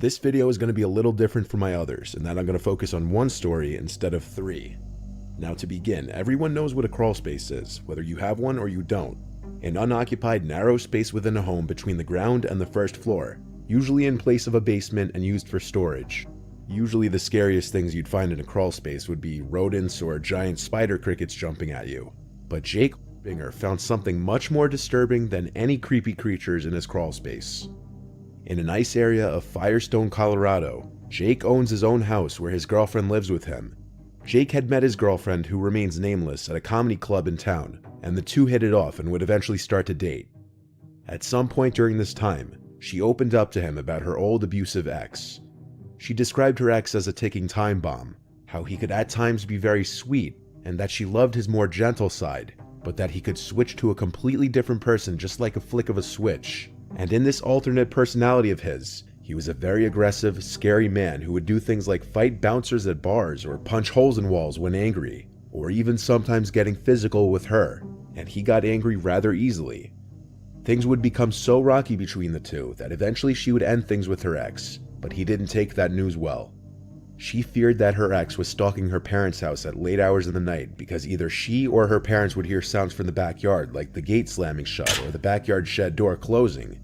This video is going to be a little different from my others, in that I'm going to focus on one story instead of three. Now to begin, everyone knows what a crawlspace is, whether you have one or you don't. An unoccupied narrow space within a home between the ground and the first floor, usually in place of a basement and used for storage. Usually the scariest things you'd find in a crawlspace would be rodents or giant spider crickets jumping at you. But Jake Binger found something much more disturbing than any creepy creatures in his crawlspace. In a nice area of Firestone, Colorado, Jake owns his own house where his girlfriend lives with him. Jake had met his girlfriend, who remains nameless, at a comedy club in town, and the two hit it off and would eventually start to date. At some point during this time, she opened up to him about her old abusive ex. She described her ex as a ticking time bomb, how he could at times be very sweet, and that she loved his more gentle side, but that he could switch to a completely different person just like a flick of a switch. And in this alternate personality of his, he was a very aggressive, scary man who would do things like fight bouncers at bars or punch holes in walls when angry, or even sometimes getting physical with her, and he got angry rather easily. Things would become so rocky between the two that eventually she would end things with her ex, but he didn't take that news well. She feared that her ex was stalking her parents' house at late hours of the night because either she or her parents would hear sounds from the backyard, like the gate slamming shut or the backyard shed door closing.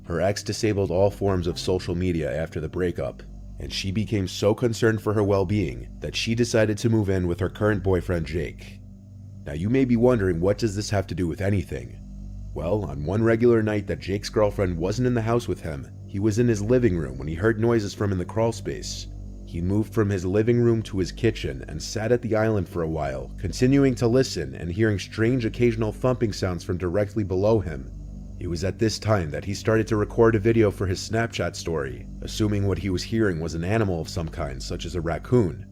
Her ex disabled all forms of social media after the breakup, and she became so concerned for her well-being that she decided to move in with her current boyfriend Jake. Now you may be wondering, what does this have to do with anything? Well, on one regular night that Jake's girlfriend wasn't in the house with him, he was in his living room when he heard noises from in the crawlspace. He moved from his living room to his kitchen and sat at the island for a while, continuing to listen and hearing strange occasional thumping sounds from directly below him. It was at this time that he started to record a video for his Snapchat story, assuming what he was hearing was an animal of some kind, such as a raccoon.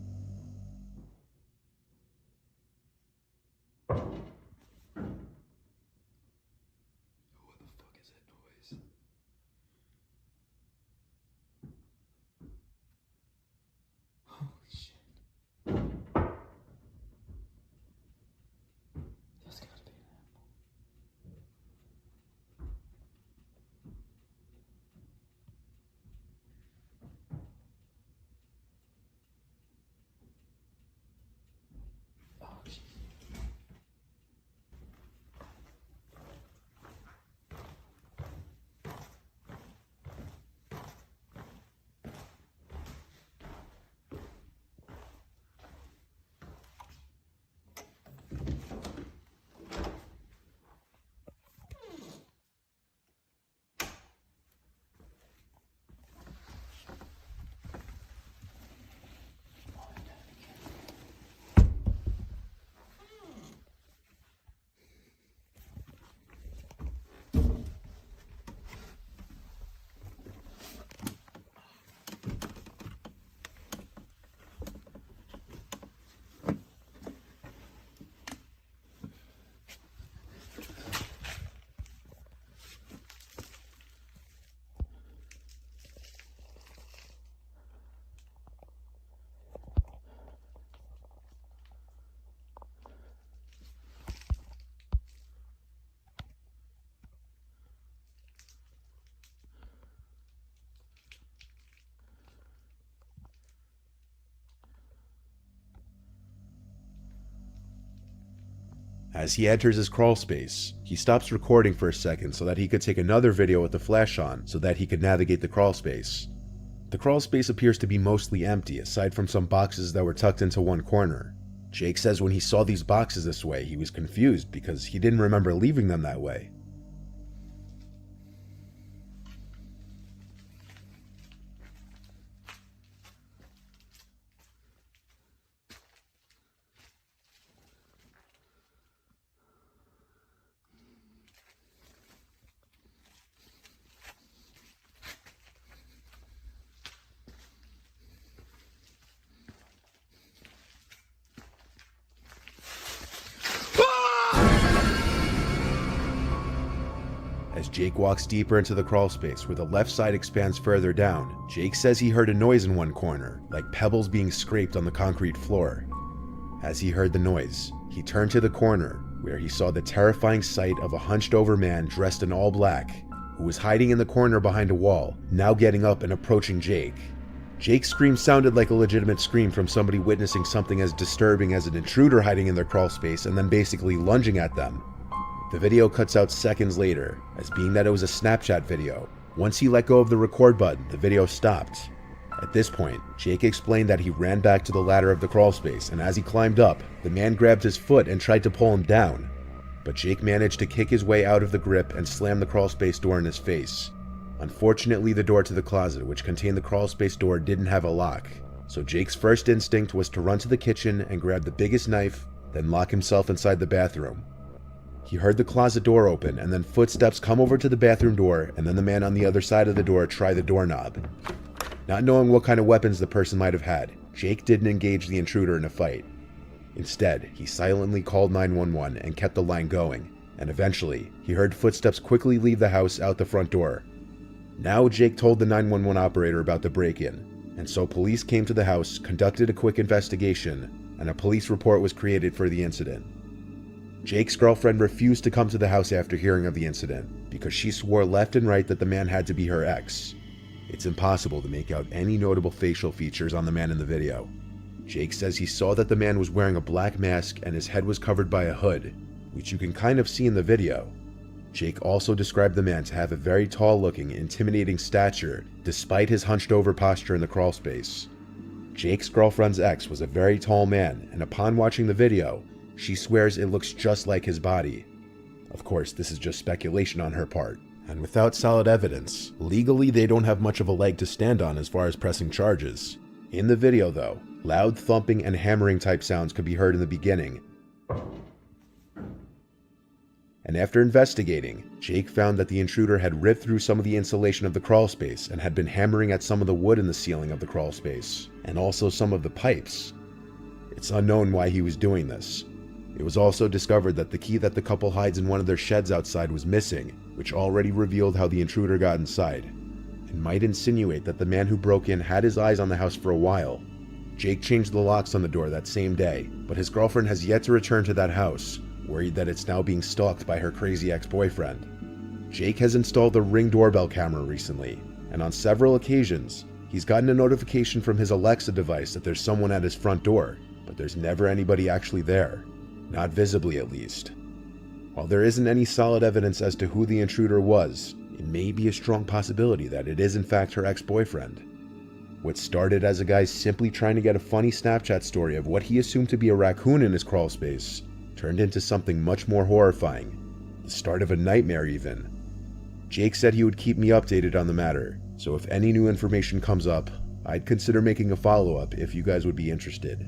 As he enters his crawlspace, he stops recording for a second so that he could take another video with the flash on so that he could navigate the crawlspace. The crawlspace appears to be mostly empty aside from some boxes that were tucked into one corner. Jake says when he saw these boxes this way, he was confused because he didn't remember leaving them that way. As Jake walks deeper into the crawlspace where the left side expands further down, Jake says he heard a noise in one corner, like pebbles being scraped on the concrete floor. As he heard the noise, he turned to the corner, where he saw the terrifying sight of a hunched over man dressed in all black. who was hiding in the corner behind a wall, now getting up and approaching Jake. Jake's scream sounded like a legitimate scream from somebody witnessing something as disturbing as an intruder hiding in their crawl space and then basically lunging at them. The video cuts out seconds later, as being that it was a Snapchat video. Once he let go of the record button, the video stopped. At this point, Jake explained that he ran back to the ladder of the crawl space, and as he climbed up, the man grabbed his foot and tried to pull him down. But Jake managed to kick his way out of the grip and slam the crawl space door in his face. Unfortunately, the door to the closet, which contained the crawl space door, didn't have a lock. So Jake's first instinct was to run to the kitchen and grab the biggest knife, then lock himself inside the bathroom. He heard the closet door open and then footsteps come over to the bathroom door, and then the man on the other side of the door try the doorknob. Not knowing what kind of weapons the person might have had, Jake didn't engage the intruder in a fight. Instead, he silently called 911 and kept the line going, and eventually, he heard footsteps quickly leave the house out the front door. Now Jake told the 911 operator about the break-in, and so police came to the house, conducted a quick investigation, and a police report was created for the incident. Jake's girlfriend refused to come to the house after hearing of the incident, because she swore left and right that the man had to be her ex. It's impossible to make out any notable facial features on the man in the video. Jake says he saw that the man was wearing a black mask and his head was covered by a hood, which you can kind of see in the video. Jake also described the man to have a very tall-looking, intimidating stature, despite his hunched-over posture in the crawl space. Jake's girlfriend's ex was a very tall man, and upon watching the video, she swears it looks just like his body. Of course, this is just speculation on her part. And without solid evidence, legally they don't have much of a leg to stand on as far as pressing charges. In the video though, loud thumping and hammering type sounds could be heard in the beginning. And after investigating, Jake found that the intruder had ripped through some of the insulation of the crawl space and had been hammering at some of the wood in the ceiling of the crawl space, and also some of the pipes. It's unknown why he was doing this. It was also discovered that the key that the couple hides in one of their sheds outside was missing, which already revealed how the intruder got inside, and might insinuate that the man who broke in had his eyes on the house for a while. Jake changed the locks on the door that same day, but his girlfriend has yet to return to that house, worried that it's now being stalked by her crazy ex-boyfriend. Jake has installed the Ring doorbell camera recently, and on several occasions, he's gotten a notification from his Alexa device that there's someone at his front door, but there's never anybody actually there. Not visibly, at least. While there isn't any solid evidence as to who the intruder was, it may be a strong possibility that it is in fact her ex-boyfriend. What started as a guy simply trying to get a funny Snapchat story of what he assumed to be a raccoon in his crawl space turned into something much more horrifying. The start of a nightmare, even. Jake said he would keep me updated on the matter, so if any new information comes up, I'd consider making a follow-up if you guys would be interested.